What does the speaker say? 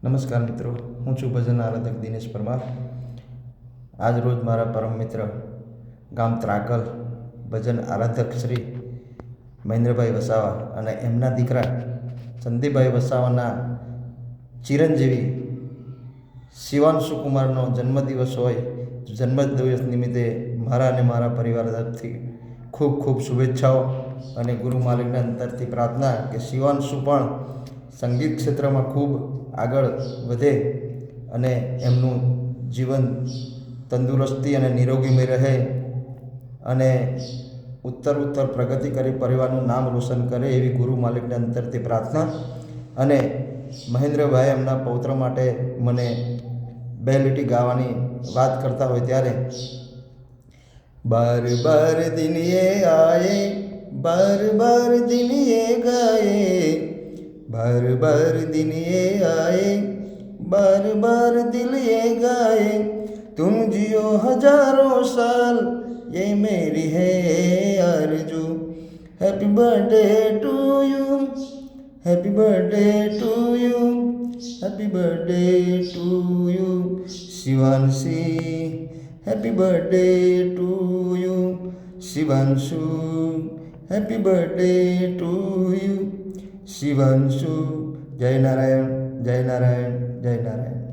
નમસ્કાર મિત્રો, હું છું ભજન આરાધક દિનેશ પરમાર. આજ રોજ મારા પરમ મિત્ર ગામ ત્રાકલ ભજન આરાધક શ્રી મહેન્દ્રભાઈ વસાવા અને એમના દીકરા સંદીપભાઈ વસાવાના ચિરંજીવી શિવાંશુ કુમારનો જન્મદિવસ હોય. જન્મદિવસ નિમિત્તે મારા અને મારા પરિવાર તરફથી ખૂબ ખૂબ શુભેચ્છાઓ અને ગુરુ માલિકના અંતરથી પ્રાર્થના કે શિવાંશુ પણ સંગીત ક્ષેત્રમાં ખૂબ આગળ વધે અને એમનું જીવન તંદુરસ્તી અને નિરોગીમય રહે અને ઉત્તર પ્રગતિ કરી પરિવારનું નામ રોશન કરે એવી ગુરુ માલિકના અંતરથી પ્રાર્થના. અને મહેન્દ્રભાઈ એમના પૌત્ર માટે મને બે લીટી ગાવાની વાત કરતા હોય ત્યારે બાર બાર દિન યે આયે, બાર બાર દિન યે ગાયે, बार बार दिन ये आए, बार बार दिल ये गाए, तुम जियो हजारों साल ये मेरी है आरज़ू. Happy birthday to you, happy birthday to you, happy birthday to you Shivanshi, happy birthday to you Shivanshu, happy birthday to you Shivanshu. जय नारायण, जय नारायण, जय नारायण.